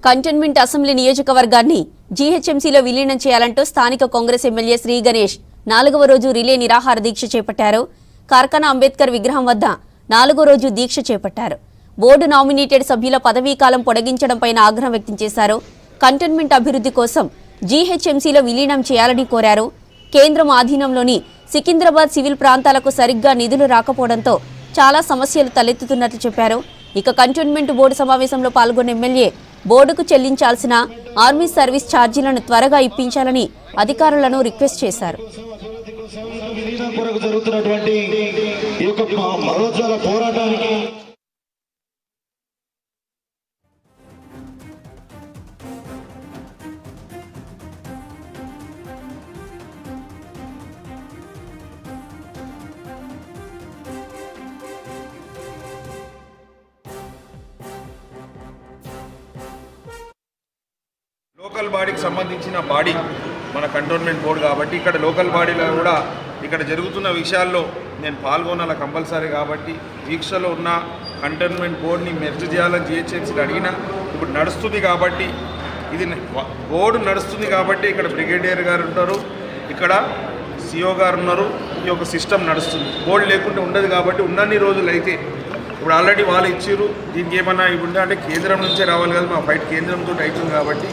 Cantonment assembly నియోజకవర్గాన్ని జీహెచ్ఎంసీలో విలీనం చేయాలంటూ స్థానిక కాంగ్రెస్ ఎమ్మెల్యే శ్రీ గణేష్ 4వ రోజు రిలే నిరాహార దీక్ష చేపట్టారు. కార్ఖానా అంబేద్కర్ విగ్రహం వద్ద 4వ రోజు దీక్ష చేపట్టారు. బోర్డు నామినేటెడ్ సభ్యుల పదవీకాలం పొడిగించడంపై ఆగ్రహం వ్యక్తం చేశారు. కంటోన్మెంట్ అభివృద్ధి కోసం జీహెచ్ఎంసీలో విలీనం చేయాలని కోరారు. కేంద్రం ఆధీనంలోని సికింద్రాబాద్ సివిల్ ప్రాంతాలకు సరిగ్గా నిధులు రాకపోవడంతో చాలా సమస్యలు తలెత్తుతున్నట్లు చెప్పారు. ఇక కంటోన్మెంట్ బోర్డు సమావేశంలో పాల్గొన్న ఎమ్మెల్యే బోర్డుకు చెల్లించాల్సిన ఆర్మీ సర్వీస్ ఛార్జీలను త్వరగా ఇప్పించాలని అధికారులను రిక్వెస్ట్ చేశారు. లోకల్ బాడీకి సంబంధించిన బాడీ మన కంటోన్మెంట్ బోర్డు కాబట్టి ఇక్కడ లోకల్ బాడీలో కూడా ఇక్కడ జరుగుతున్న విషయాల్లో నేను పాల్గొనాల కంపల్సరీ కాబట్టి దీక్షలో ఉన్న కంటోన్మెంట్ బోర్డుని మెర్జ్ చేయాలని జిహెచ్ఎంసీని అడిగినా ఇప్పుడు నడుస్తుంది కాబట్టి ఇది బోర్డు నడుస్తుంది కాబట్టి ఇక్కడ బ్రిగేడియర్ గారు ఉంటారు, ఇక్కడ సిఓ గారు ఉన్నారు, ఈ యొక్క సిస్టమ్ నడుస్తుంది. బోర్డు లేకుంటే ఉండదు కాబట్టి ఉన్నన్ని రోజులు అయితే ఇప్పుడు ఆల్రెడీ వాళ్ళు ఇచ్చారు. దీనికి ఏమన్నా ఇప్పుడు అంటే కేంద్రం నుంచే రావాలి కదా, మా ఫైట్ కేంద్రంతో అవుతుంది కాబట్టి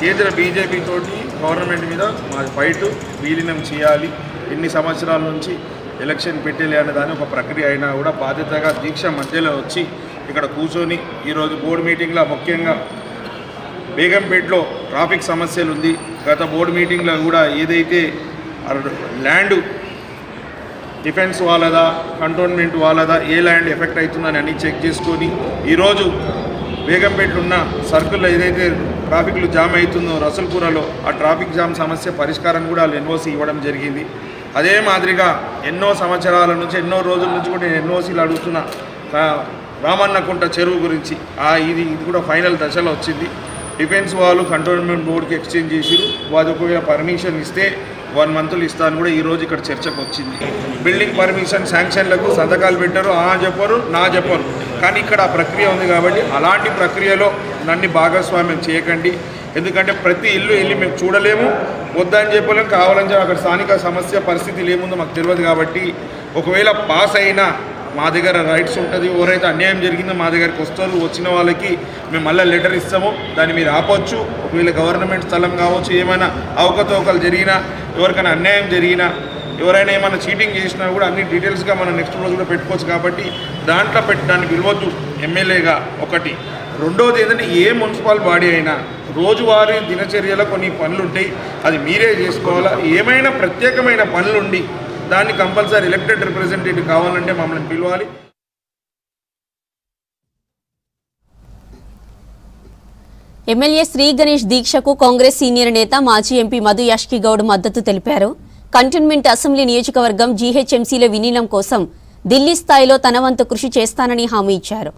కేంద్ర బీజేపీ తోటి గవర్నమెంట్ మీద మా ఫైట్ విలీనం చేయాలి. ఎన్ని సంవత్సరాల నుంచి ఎలక్షన్ పెట్టేలే అనే దాని ఒక ప్రక్రియ అయినా కూడా బాధ్యతగా దీక్ష మధ్యలో వచ్చి ఇక్కడ కూర్చొని ఈరోజు బోర్డు మీటింగ్లో ముఖ్యంగా బేగంపేటలో ట్రాఫిక్ సమస్యలు ఉంది. గత బోర్డు మీటింగ్లో కూడా ఏదైతే ల్యాండ్ డిఫెన్స్ వాళ్ళదా కంటోన్మెంట్ వాళ్ళదా ఏ ల్యాండ్ ఎఫెక్ట్ అవుతుందని అన్నీ చెక్ చేసుకొని ఈరోజు బేగంపేటలో ఉన్న సర్కిల్లో ఏదైతే ట్రాఫిక్లు జామ్ అవుతుందో రసల్పురలో ఆ ట్రాఫిక్ జామ్ సమస్య పరిష్కారం కూడా వాళ్ళు ఎన్ఓసి ఇవ్వడం జరిగింది. అదే మాదిరిగా ఎన్నో సంవత్సరాల నుంచి ఎన్నో రోజుల నుంచి కూడా నేను ఎన్ఓసీలు అడుగుతున్న రామన్నకుంట చెరువు గురించి ఇది కూడా ఫైనల్ దశలో వచ్చింది. డిఫెన్స్ వాళ్ళు కంటోన్మెంట్ బోర్డుకి ఎక్స్చేంజ్ చేసిరు. వాళ్ళు ఒకవేళ పర్మిషన్ ఇస్తే 1 మంత్లు ఇస్తాను కూడా ఈరోజు ఇక్కడ చర్చకు వచ్చింది. బిల్డింగ్ పర్మిషన్ శాంక్షన్లకు సంతకాలు పెట్టారు, చెప్పరు నా చెప్పరు, కానీ ఇక్కడ ఆ ప్రక్రియ ఉంది కాబట్టి అలాంటి ప్రక్రియలో నన్ను భాగస్వామ్యం చేయకండి. ఎందుకంటే ప్రతి ఇల్లు వెళ్ళి మేము చూడలేము, వద్దని చెప్పలేము, కావాలని చెప్పి అక్కడ స్థానిక సమస్య పరిస్థితులు ఏముందో మాకు తెలియదు. కాబట్టి ఒకవేళ పాస్ అయినా మా దగ్గర రైట్స్ ఉంటుంది. ఎవరైతే అన్యాయం జరిగిందో మా దగ్గరికి వస్తారు, వచ్చిన వాళ్ళకి మేము మళ్ళీ లెటర్ ఇస్తాము, దాన్ని మీరు ఆపొచ్చు. ఒకవేళ గవర్నమెంట్ స్థలం కావచ్చు, ఏమైనా అవకతవకలు జరిగినా, ఎవరికైనా అన్యాయం జరిగినా, ఎవరైనా ఏమైనా చీటింగ్ చేసినా కూడా అన్ని డీటెయిల్స్గా మనం నెక్స్ట్ రోజు కూడా పెట్టుకోవచ్చు. కాబట్టి దాంట్లో దాన్ని పిలవద్దు ఎమ్మెల్యేగా. ఒకటి. రెండవది ఏంటంటే ఏ మున్సిపల్ బాడీ అయినా రోజువారీ దినచర్యలో కొన్ని పనులు ఉంటాయి, అది మీరే చేసుకోవాలా. ఏమైనా ప్రత్యేకమైన పనులుండి దాన్ని కంపల్సరీ ఎలక్టెడ్ రిప్రజెంటేటివ్ కావాలంటే మమ్మల్ని పిలవాలి. ఎమ్మెల్యే శ్రీ గణేష్ దీక్షకు కాంగ్రెస్ సీనియర్ నేత మాజీ ఎంపీ మధు యాష్కి గౌడ్ మద్దతు తెలిపారు. కంటోన్మెంట్ అసెంబ్లీ నియోజకవర్గం జీహెచ్ఎంసీలో విలీనం కోసం ఢిల్లీ స్థాయిలో తన వంతు కృషి చేస్తానని హామీ ఇచ్చారు.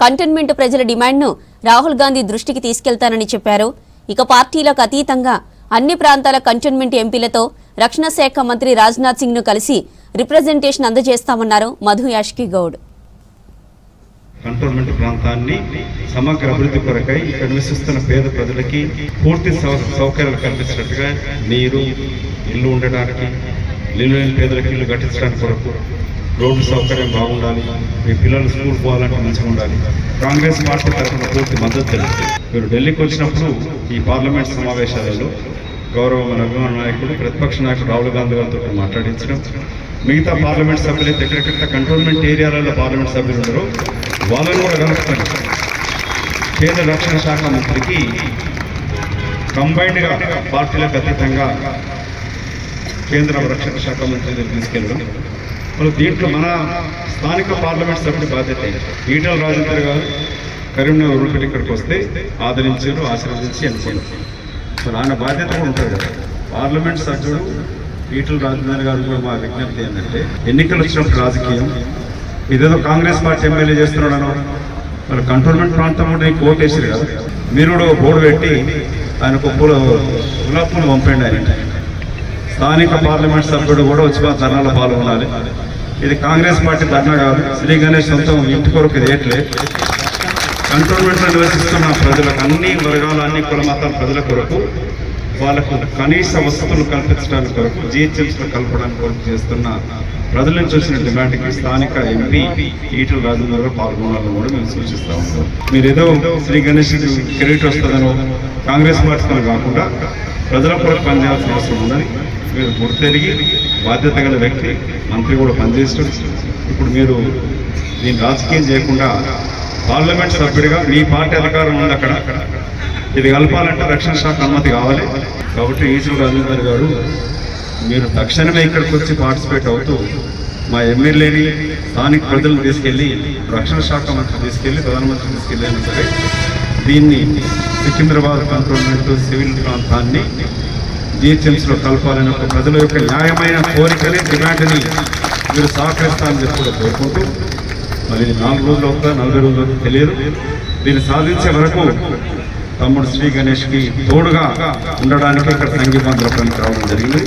కంటోన్మెంట్ ప్రజల డిమాండ్ను రాహుల్ గాంధీ దృష్టికి తీసుకెళ్తానని చెప్పారు. ఇక పార్టీలకు అతీతంగా అన్ని ప్రాంతాల కంటోన్మెంట్ ఎంపీలతో రక్షణ శాఖ మంత్రి రాజ్నాథ్ సింగ్ ను కలిసి రిప్రజెంటేషన్ అందజేస్తామన్నారు మధు యాష్కి గౌడ్. కంటోన్మెంట్ ప్రాంతాన్ని సమగ్ర అభివృద్ధి కొరకై ఇక్కడ నివసిస్తున్న పేద ప్రజలకి పూర్తి సౌకర్యాలు కల్పించినట్టుగా నీరు, ఇల్లు ఉండడానికి, ఇల్లు లేని పేదలకు ఇల్లు కట్టించడానికి కొరకు రోడ్డు సౌకర్యం బాగుండాలి, మీ పిల్లలు స్కూల్ పోవాలంటే మంచిగా ఉండాలి. కాంగ్రెస్ పార్టీ తరఫున పూర్తి మద్దతు తెలుస్తుంది. మీరు ఢిల్లీకి వచ్చినప్పుడు ఈ పార్లమెంట్ సమావేశాలలో గౌరవ మన అభిమాన నాయకుడు ప్రతిపక్ష నాయకుడు రాహుల్ గాంధీ గారితో మాట్లాడించడం, మిగతా పార్లమెంట్ సభ్యులు అయితే ఎక్కడెక్కడ కంటోన్మెంట్ ఏరియాలలో పార్లమెంట్ సభ్యులు ఉన్నారో వాళ్ళని కూడా కలుపుతారు. కేంద్ర రక్షణ శాఖ మంత్రికి కంబైన్డ్గా పార్టీలకు అతీతంగా కేంద్ర రక్షణ శాఖ మంత్రి తీసుకెళ్ళడం, వాళ్ళు దీంట్లో మన స్థానిక పార్లమెంట్ సభ్యుడి బాధ్యత. ఈటల రాజేందర్ గారు కరీంనగర్ ఉరుపెట్టి ఇక్కడికి వస్తే ఆదరించారు, ఆశీర్వదించి ఎన్నుకున్నారు. మరి ఆయన బాధ్యత కూడా ఉంటుంది కదా. పార్లమెంట్ సభ్యుడు ఈటల రాజేందర్ గారు కూడా మా విజ్ఞప్తి ఏంటంటే, ఎన్నికలు వచ్చినప్పుడు రాజకీయం ఇదేదో కాంగ్రెస్ పార్టీ ఎమ్మెల్యే చేస్తున్నాడనో, మరి కంటోన్మెంట్ ప్రాంతం కూడా నీకు ఓటు వేసారు కదా, మీరు కూడా బోర్డు పెట్టి ఆయనకు గులాబ్ పూలు పంపండి. ఆయన స్థానిక పార్లమెంట్ సభ్యుడు కూడా వచ్చి మా ధర్నాలో పాల్గొనాలి. ఇది కాంగ్రెస్ పార్టీ ధర్నా కాదు, శ్రీ గణేష్ సొంతం ఇంటి కొరకు ఇది ఏట్లే. కంటోన్మెంట్లో నివసిస్తున్న ప్రజలకు, అన్ని వర్గాల, అన్ని కుల మతాల ప్రజల కొరకు, వాళ్ళకు కనీస వసతులు కల్పించడానికి కొరకు, జిహెచ్ఎంసీలో కలపడానికి కొరకు చేస్తున్న ప్రజల నుంచి వచ్చిన డిమాండ్కి స్థానిక ఎంపీ ఈటల రాజేందర్ గారు పాల్గొనాలని కూడా మేము సూచిస్తూ ఉంటాం. మీరు ఏదో శ్రీ గణేష్ క్రెడిట్ వస్తుందనో కాంగ్రెస్ పార్టీతో కాకుండా ప్రజల కొరకు పనిచేయాల్సిన అవసరం ఉందని మీరు గుర్తెరిగి బాధ్యత గల వ్యక్తి, మంత్రి కూడా పనిచేస్తాడు. ఇప్పుడు మీరు దీన్ని రాజకీయం చేయకుండా పార్లమెంట్ సభ్యుడిగా మీ పార్టీ అధికారం ఉంది అక్కడ, ఇది కలపాలంటే రక్షణ శాఖ అనుమతి కావాలి. కాబట్టి ఈటల రాజేందర్ గారు మీరు తక్షణమే ఇక్కడికి వచ్చి పార్టిసిపేట్ అవుతూ మా ఎమ్మెల్యేని, స్థానిక ప్రజలను తీసుకెళ్ళి, రక్షణ శాఖ మంత్రి తీసుకెళ్ళి, ప్రధానమంత్రి తీసుకెళ్ళినా సరే దీన్ని సికింద్రాబాద్ కంటోన్మెంట్ సివిల్ ప్రాంతాన్ని జిహెచ్ఎంసీలో కలపాలని ఒక ప్రజల యొక్క న్యాయమైన కోరికని, డిమాండ్ని మీరు సహకరిస్తారని చెప్పి కూడా కోరుకుంటూ, మరి 4 రోజులు అవుతా 40 రోజులు అవుతా తెలియదు, దీన్ని సాధించే వరకు తమ్ముడు శ్రీ గణేష్కి తోడుగా ఉండడానికి ఇక్కడ సంఘీభావం రావడం జరిగింది.